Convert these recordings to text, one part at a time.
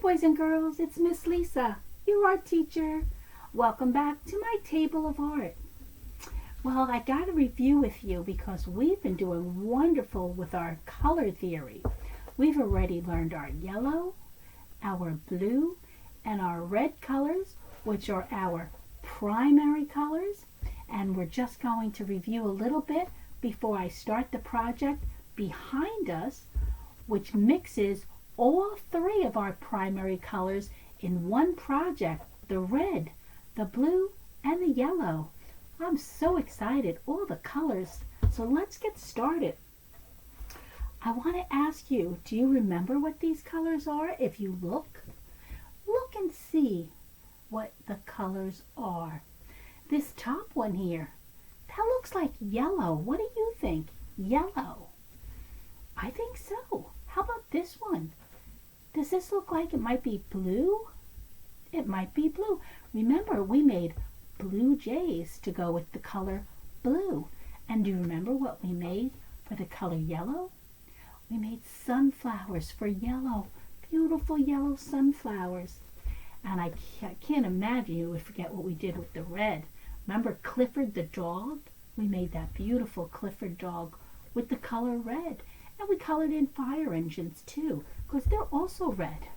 boys and girls, it's Miss Lisa, your art teacher. Welcome back to my table of art. Well, I got a review with you because we've been doing wonderful with our color theory. We've already learned our yellow, our blue, and our red colors, which are our primary colors. And we're just going to review a little bit before I start the project behind us, which mixes all three of our primary colors in one project: the red, the blue, and the yellow. I'm so excited, all the colors. So let's get started. I want to ask you, do you remember what these colors are? If you look and see what the colors are. This top one here, that looks like yellow. What do you think? Yellow. I think so. How about this one? Does this look like it might be blue? It might be blue. Remember, we made blue jays to go with the color blue. And do you remember what we made for the color yellow? We made sunflowers for yellow. Beautiful yellow sunflowers. And I can't imagine you would forget what we did with the red. Remember Clifford the dog? We made that beautiful Clifford dog with the color red. And we colored in fire engines too, because they're also red.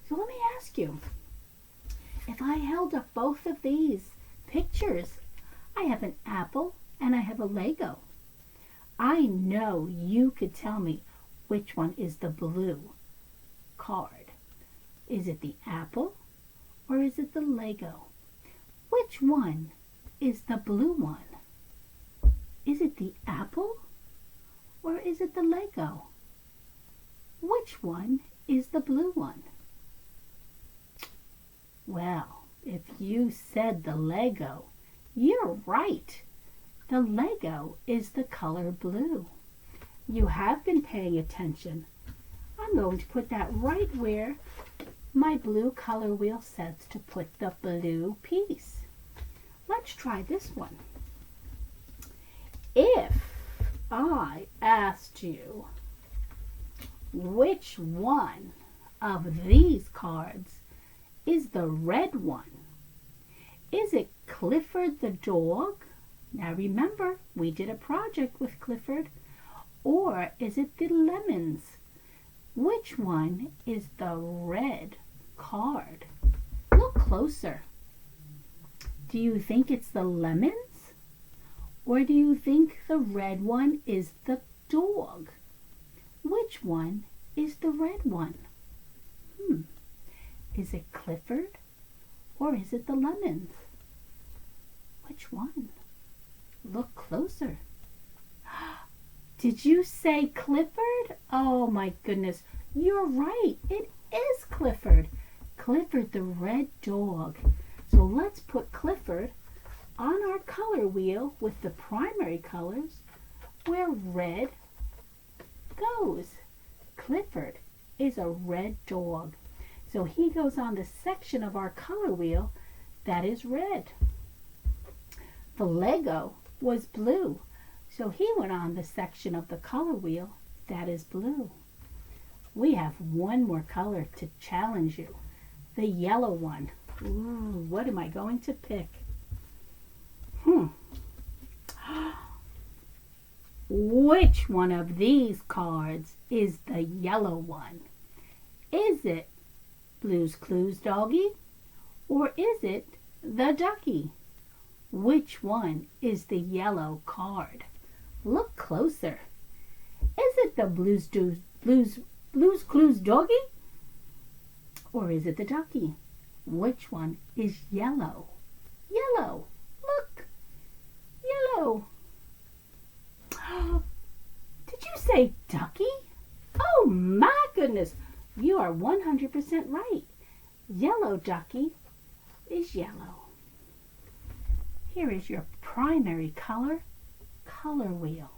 So let me ask you, if I held up both of these pictures, I have an apple and I have a Lego. I know you could tell me which one is the blue card. Is it the apple or is it the Lego? Which one is the blue one? Is it the apple or is it the Lego? Which one is the blue one? Well, if you said the Lego, you're right. The Lego is the color blue. You have been paying attention. I'm going to put that right where my blue color wheel says to put the blue piece. Let's try this one. If I asked you which one of these cards is the red one, is it Clifford the dog? Now remember, we did a project with Clifford. Or is it the lemons? Which one is the red card? Look closer. Do you think it's the lemons? Or do you think the red one is the dog? Which one is the red one? Is it Clifford or is it the lemons? Which one? Look closer. Did you say Clifford? Oh my goodness, you're right. It is Clifford. Clifford the red dog. So let's put Clifford on our color wheel with the primary colors where red goes. Clifford is a red dog. So he goes on the section of our color wheel that is red. The Lego was blue. So he went on the section of the color wheel that is blue. We have one more color to challenge you. The yellow one. Ooh, what am I going to pick? Which one of these cards is the yellow one? Is it Blue's Clues doggy? Or is it the ducky? Which one is the yellow card? Look closer. Is it the Blue's Clues doggy? Or is it the ducky? Which one is yellow? Yellow. Look. Yellow. Did you say ducky? Oh my goodness. You are 100% right. Yellow ducky is yellow. Here is your primary color wheel.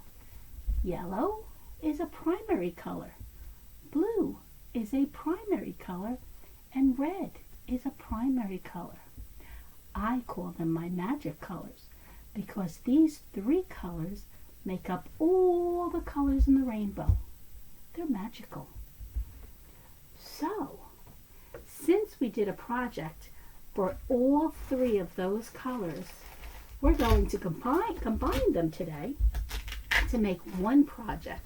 Yellow is a primary color. Blue is a primary color. And red is a primary color. I call them my magic colors because these three colors make up all the colors in the rainbow. They're magical. So, did a project for all three of those colors. We're going to combine them today to make one project.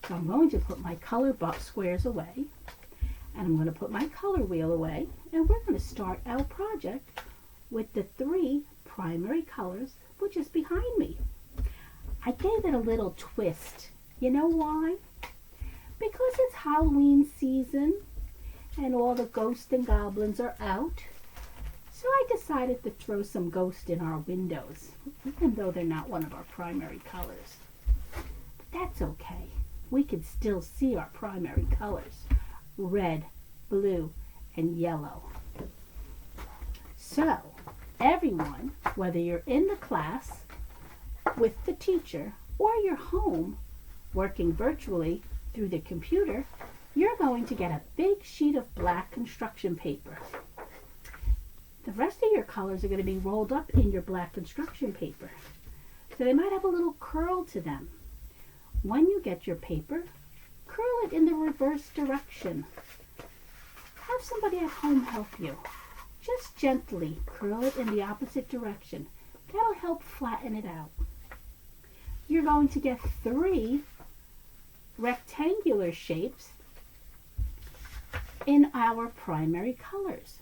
So I'm going to put my color box squares away, and I'm going to put my color wheel away, and we're going to start our project with the three primary colors, which is behind me. I gave it a little twist. You know why? Because it's Halloween season and all the ghosts and goblins are out. So I decided to throw some ghosts in our windows, even though they're not one of our primary colors. But that's okay. We can still see our primary colors: red, blue, and yellow. So, everyone, whether you're in the class with the teacher or you're home working virtually through the computer, you're going to get a big sheet of black construction paper. The rest of your colors are going to be rolled up in your black construction paper. So they might have a little curl to them. When you get your paper, curl it in the reverse direction. Have somebody at home help you. Just gently curl it in the opposite direction. That'll help flatten it out. You're going to get three rectangular shapes in our primary colors.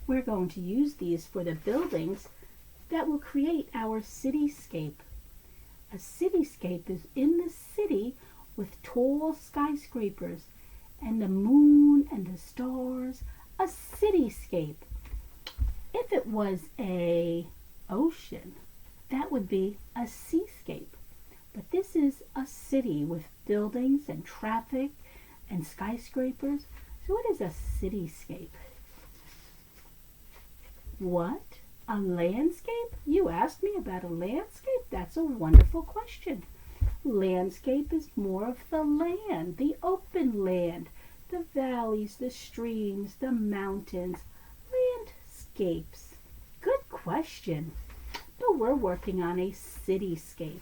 We're going to use these for the buildings that will create our cityscape. A cityscape is in the city with tall skyscrapers and the moon and the stars. A cityscape. If it was a ocean, that would be a seascape. But this is a city with buildings and traffic and skyscrapers. So what is a cityscape? What? A landscape? You asked me about a landscape? That's a wonderful question. Landscape is more of the land, the open land, the valleys, the streams, the mountains, landscapes. Good question. But we're working on a cityscape.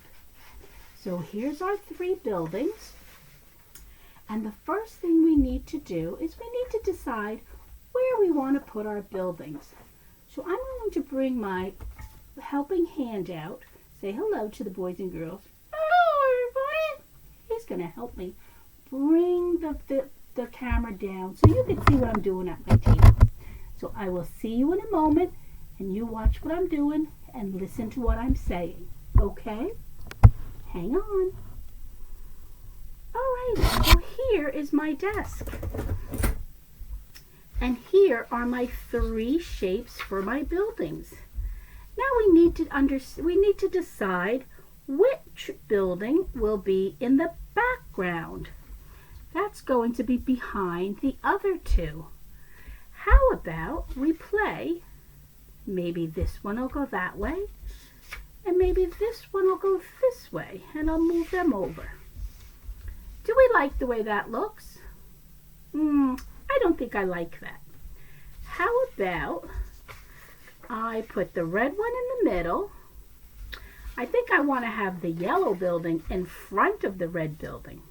So here's our three buildings. And the first thing we need to do is we need to decide where we want to put our buildings. So I'm going to bring my helping hand out, say hello to the boys and girls. Hello, everybody. He's going to help me bring the camera down so you can see what I'm doing at my table. So I will see you in a moment, and you watch what I'm doing and listen to what I'm saying. Okay? Hang on. All right, so here is my desk. And here are my three shapes for my buildings. Now we need to decide which building will be in the background. That's going to be behind the other two. How about we play, maybe this one will go that way, and maybe this one will go this way, and I'll move them over. Do we like the way that looks? I don't think I like that. How about I put the red one in the middle. I think I want to have the yellow building in front of the red building.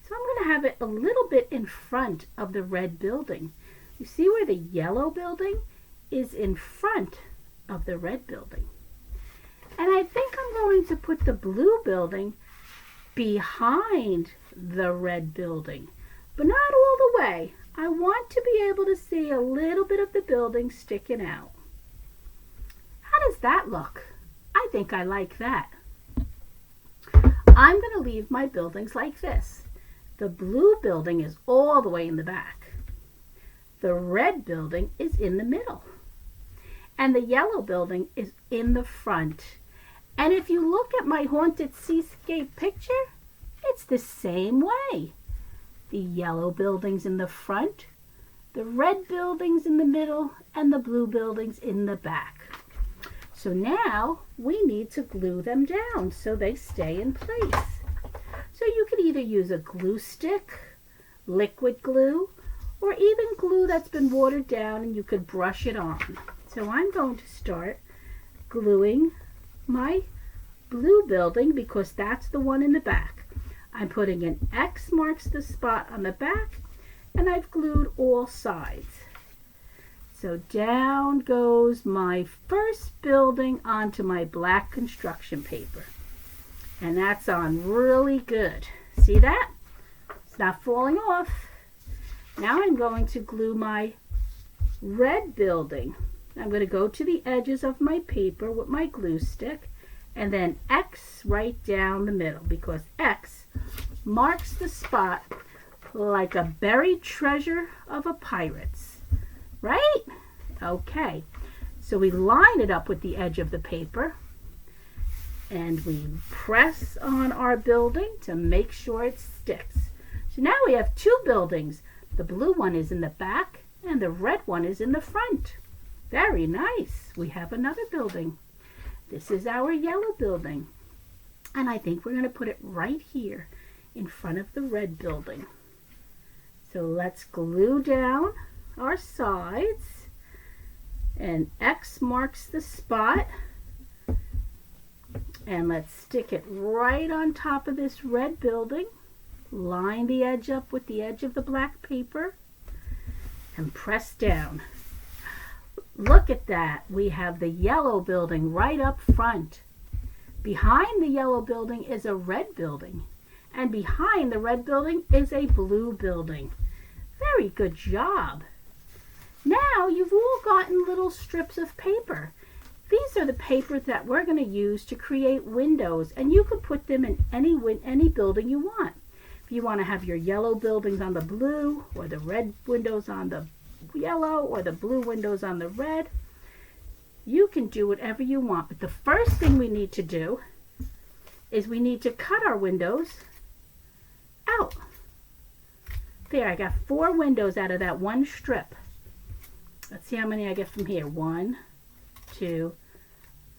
So I'm going to have it a little bit in front of the red building. You see where the yellow building is in front of the red building. And I think I'm going to put the blue building behind the red building, but not all the way. I want to be able to see a little bit of the building sticking out. How does that look? I think I like that. I'm going to leave my buildings like this. The blue building is all the way in the back. The red building is in the middle. And the yellow building is in the front. And if you look at my haunted seascape picture, it's the same way. The yellow buildings in the front, the red buildings in the middle, and the blue buildings in the back. So now we need to glue them down so they stay in place. So you could either use a glue stick, liquid glue, or even glue that's been watered down and you could brush it on. So I'm going to start gluing my blue building because that's the one in the back. I'm putting an X marks the spot on the back, and I've glued all sides. So down goes my first building onto my black construction paper. And that's on really good. See that? It's not falling off. Now I'm going to glue my red building. I'm going to go to the edges of my paper with my glue stick and then X right down the middle, because X marks the spot like a buried treasure of a pirate's. Right? Okay. So we line it up with the edge of the paper and we press on our building to make sure it sticks. So now we have two buildings. The blue one is in the back and the red one is in the front. Very nice. We have another building. This is our yellow building. And I think we're going to put it right here in front of the red building. So let's glue down our sides. And X marks the spot. And let's stick it right on top of this red building. Line the edge up with the edge of the black paper. And press down. Look at that. We have the yellow building right up front. Behind the yellow building is a red building. And behind the red building is a blue building. Very good job. Now you've all gotten little strips of paper. These are the papers that we're going to use to create windows, and you can put them in any building you want. If you want to have your yellow buildings on the blue, or the red windows on the yellow, or the blue windows on the red, you can do whatever you want. But the first thing we need to do is we need to cut our windows out. There, I got 4 windows out of that one strip. Let's see how many I get from here. 1, 2,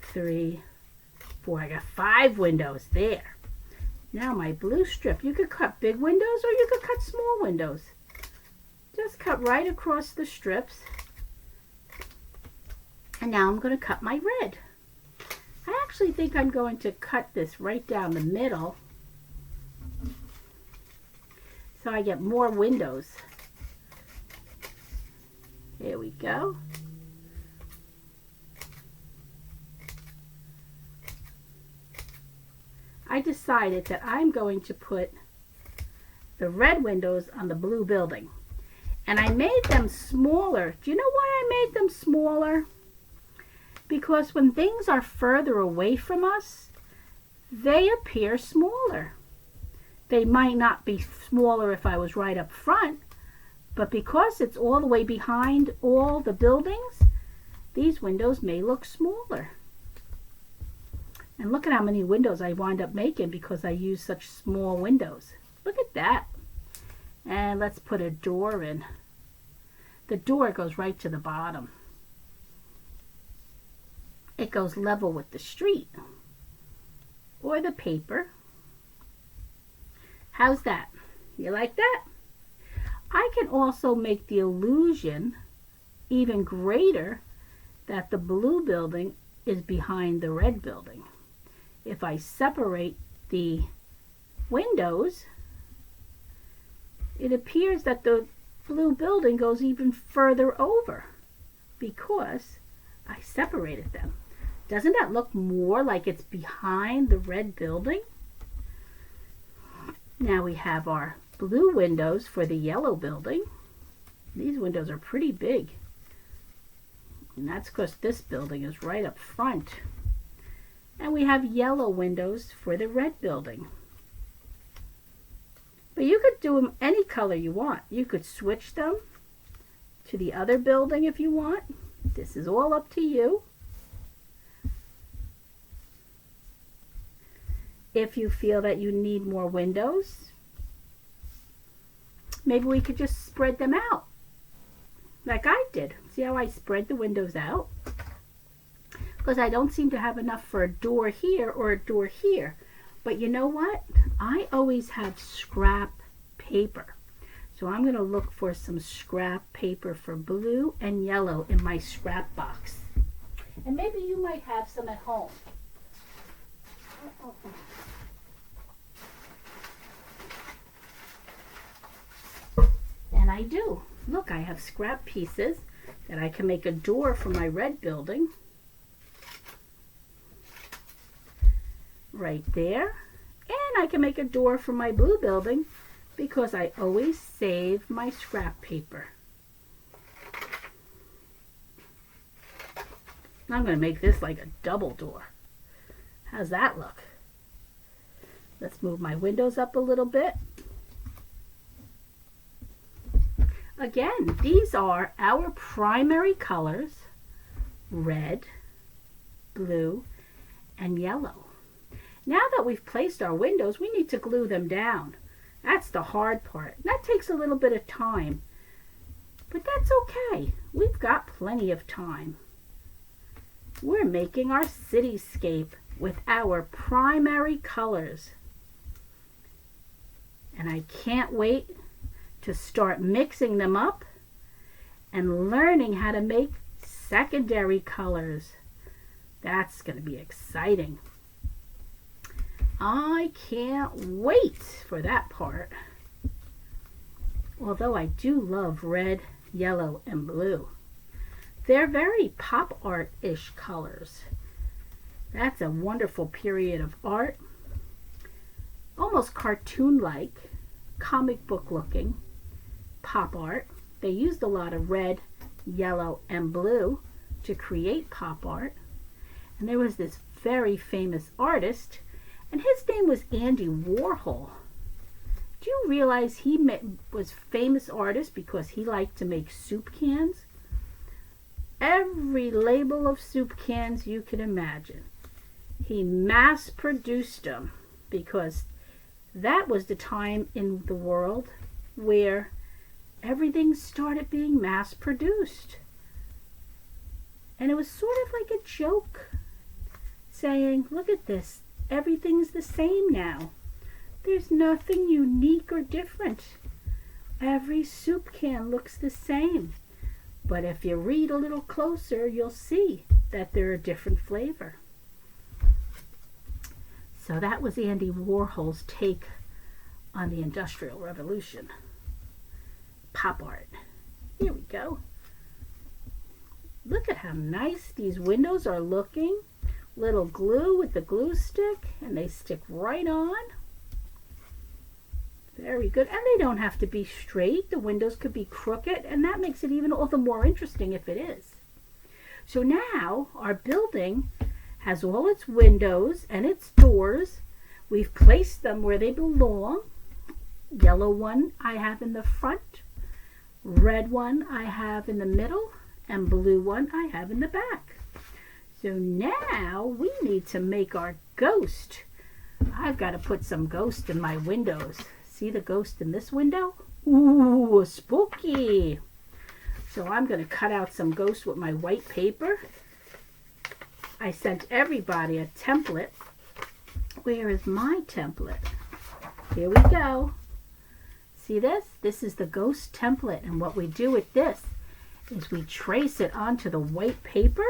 3, 4. I got 5 windows there. Now my blue strip. You could cut big windows or you could cut small windows. Just cut right across the strips. And now I'm going to cut my red. I actually think I'm going to cut this right down the middle so I get more windows. There we go. I decided that I'm going to put the red windows on the blue building. And I made them smaller. Do you know why I made them smaller? Because when things are further away from us, they appear smaller. They might not be smaller if I was right up front, but because it's all the way behind all the buildings, these windows may look smaller. And look at how many windows I wind up making because I use such small windows. Look at that. And let's put a door in. The door goes right to the bottom. It goes level with the street or the paper. How's that? You like that? I can also make the illusion even greater that the blue building is behind the red building. If I separate the windows, it appears that the blue building goes even further over because I separated them. Doesn't that look more like it's behind the red building? Now we have our blue windows for the yellow building. These windows are pretty big. And that's because this building is right up front. And we have yellow windows for the red building. But you could do them any color you want. You could switch them to the other building if you want. This is all up to you. If you feel that you need more windows, maybe we could just spread them out like I did. See how I spread the windows out? Because I don't seem to have enough for a door here or a door here. But you know what? I always have scrap paper. So I'm going to look for some scrap paper for blue and yellow in my scrap box. And maybe you might have some at home. And I do. Look, I have scrap pieces. that I can make a door for my red building. Right there. And I can make a door for my blue building because I always save my scrap paper. I'm going to make this like a double door. How's that look? Let's move my windows up a little bit. Again, these are our primary colors, red, blue, and yellow. Now that we've placed our windows, we need to glue them down. That's the hard part. That takes a little bit of time, but that's okay. We've got plenty of time. We're making our cityscape with our primary colors. And I can't wait to start mixing them up and learning how to make secondary colors. That's going to be exciting. I can't wait for that part. Although I do love red, yellow, and blue. They're very pop art-ish colors. That's a wonderful period of art. Almost cartoon-like, comic book looking pop art. They used a lot of red, yellow, and blue to create pop art. And there was this very famous artist, and his name was Andy Warhol. Do you realize he was a famous artist because he liked to make soup cans? Every label of soup cans you can imagine. He mass produced them because that was the time in the world where everything started being mass produced. And it was sort of like a joke, saying, look at this, everything's the same now. There's nothing unique or different. Every soup can looks the same. But if you read a little closer, you'll see that they're a different flavor. So that was Andy Warhol's take on the Industrial Revolution. Pop art. Here we go. Look at how nice these windows are looking. Little glue with the glue stick, and they stick right on. Very good. And they don't have to be straight. The windows could be crooked, and that makes it even all the more interesting if it is. So now our building has all its windows and its doors. We've placed them where they belong. Yellow one I have in the front, red one I have in the middle, and blue one I have in the back. So now we need to make our ghost. I've got to put some ghost in my windows. See the ghost in this window? Ooh, spooky. So I'm going to cut out some ghost with my white paper. I sent everybody a template. Where is my template? Here we go. See this? This is the ghost template. And what we do with this is we trace it onto the white paper.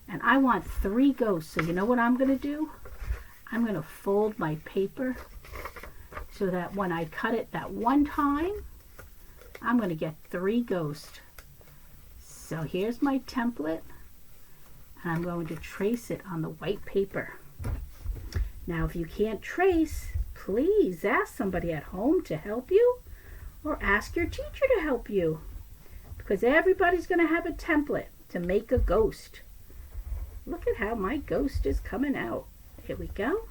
And I want 3 ghosts. So you know what I'm going to do? I'm going to fold my paper so that when I cut it that one time, I'm going to get 3 ghosts. So here's my template. And I'm going to trace it on the white paper. Now if you can't trace, please ask somebody at home to help you, or ask your teacher to help you, because everybody's going to have a template to make a ghost. Look at how my ghost is coming out. Here we go.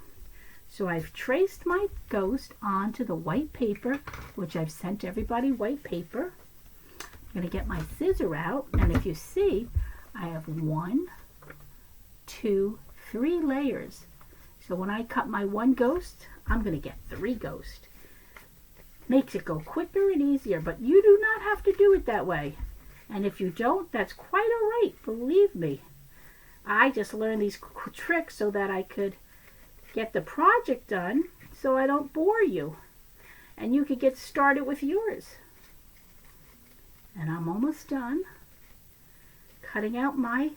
So I've traced my ghost onto the white paper, which I've sent everybody white paper. I'm going to get my scissor out, and if you see, I have 1, 2, 3 layers. So when I cut my one ghost, I'm going to get 3 ghosts. Makes it go quicker and easier, but you do not have to do it that way. And if you don't, that's quite all right, believe me. I just learned these tricks so that I could get the project done so I don't bore you. And you could get started with yours. And I'm almost done cutting out my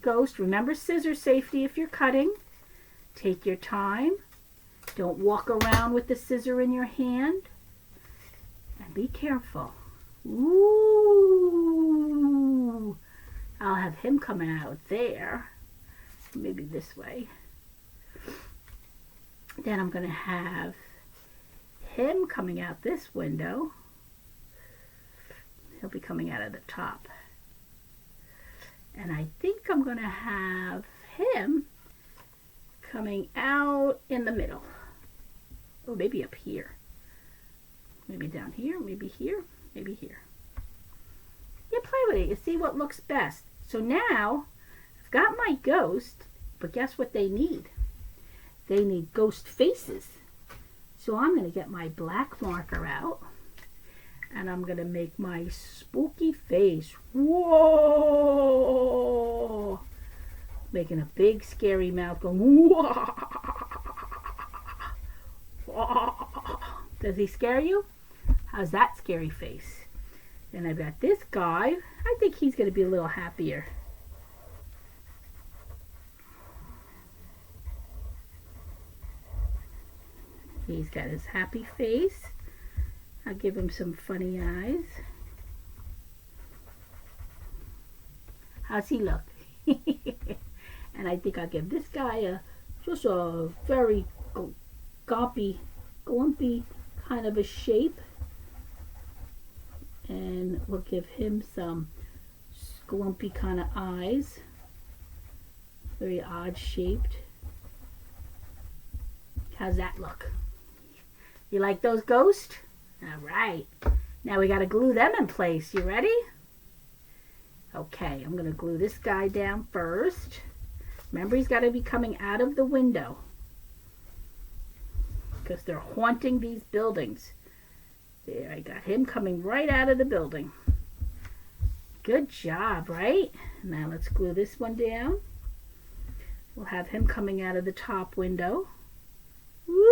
ghost. Remember scissor safety if you're cutting. Take your time. Don't walk around with the scissor in your hand. And be careful. Ooh. I'll have him coming out there. Maybe this way. Then I'm going to have him coming out this window. He'll be coming out of the top. And I think I'm going to have him coming out in the middle. Oh, maybe up here. Maybe down here, maybe here, maybe here. You play with it. You see what looks best. So now, I've got my ghost, but guess what they need? They need ghost faces. So I'm going to get my black marker out, and I'm going to make my spooky face. Whoa! Making a big scary mouth going, whoa! Does he scare you? How's that scary face? Then I've got this guy. I think he's going to be a little happier. He's got his happy face. I'll give him some funny eyes. How's he look? And I think I'll give this guy just a very glumpy kind of a shape. And we'll give him some glumpy kind of eyes. Very odd shaped. How's that look? You like those ghosts? All right. Now we got to glue them in place. You ready? Okay, I'm going to glue this guy down first. Remember, he's got to be coming out of the window because they're haunting these buildings. There, I got him coming right out of the building. Good job, right? Now let's glue this one down. We'll have him coming out of the top window. Woo!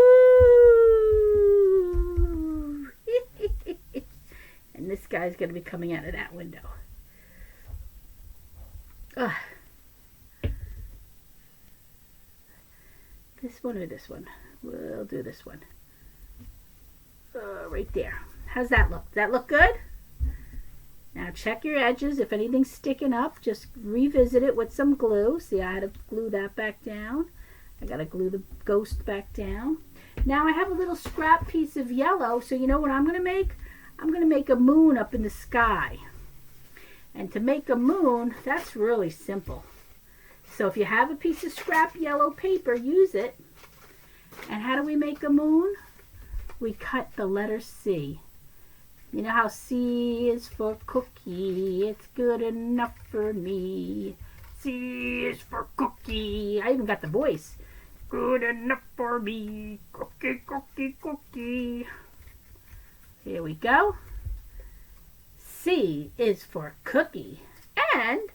And this guy's going to be coming out of that window. Ugh. This one or this one? We'll do this one. Right there. How's that look? Does that look good? Now check your edges. If anything's sticking up, just revisit it with some glue. See, I had to glue that back down. I got to glue the ghost back down. Now I have a little scrap piece of yellow, so you know what I'm going to make? I'm going to make a moon up in the sky. And to make a moon, that's really simple. So if you have a piece of scrap yellow paper, use it. And how do we make a moon? We cut the letter C. You know how C is for cookie, it's good enough for me. C is for cookie. I even got the voice. Good enough for me. Cookie, cookie, cookie. Here we go. C is for cookie. And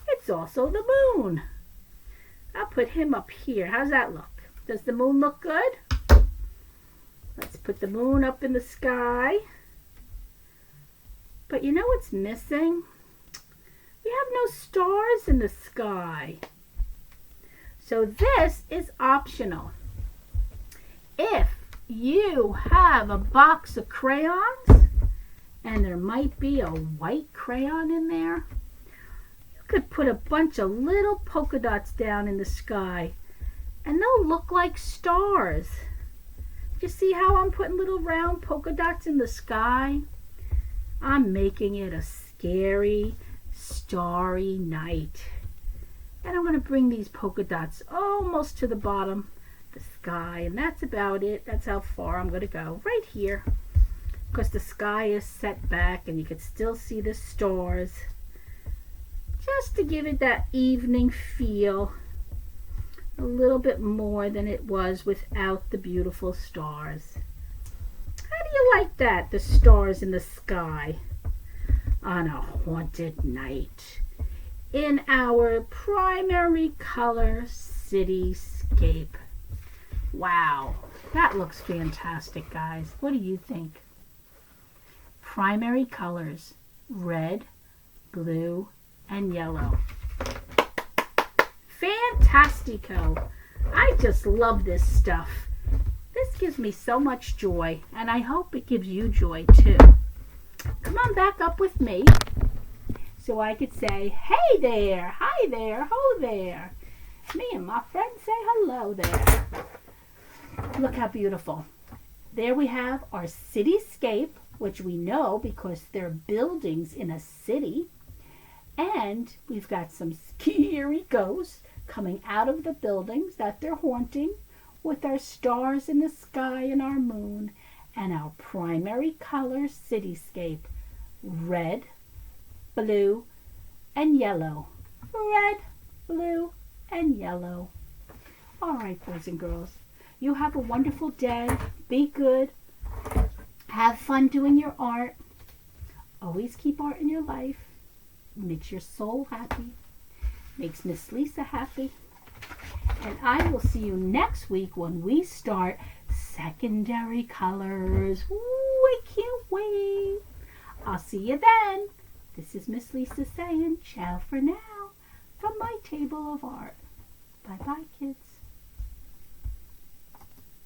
it's also the moon. I'll put him up here. How's that look? Does the moon look good? Let's put the moon up in the sky. But you know what's missing? We have no stars in the sky. So this is optional. If you have a box of crayons and there might be a white crayon in there, you could put a bunch of little polka dots down in the sky and they'll look like stars. You see how I'm putting little round polka dots in the sky? I'm making it a scary, starry night. And I'm going to bring these polka dots almost to the bottom of the sky. And that's about it. That's how far I'm going to go. Right here. Because the sky is set back and you can still see the stars. Just to give it that evening feel. A little bit more than it was without the beautiful stars. How do you like that? The stars in the sky on a haunted night in our primary color cityscape. Wow, that looks fantastic, guys. What do you think? Primary colors, red, blue, and yellow. Fantastico. I just love this stuff. This gives me so much joy, and I hope it gives you joy too. Come on back up with me So I could say, hey there, hi there, ho there. Me and my friend say hello there. Look how beautiful. There we have our cityscape, which we know because they're buildings in a city. And we've got some scary ghosts coming out of the buildings that they're haunting with our stars in the sky and our moon and our primary color cityscape, red, blue, and yellow. Red, blue, and yellow. All right, boys and girls, you have a wonderful day. Be good. Have fun doing your art. Always keep art in your life. Makes your soul happy. Makes Miss Lisa happy. And I will see you next week when we start secondary colors. Ooh, I can't wait. I'll see you then. This is Miss Lisa saying ciao for now from my table of art. Bye-bye, kids.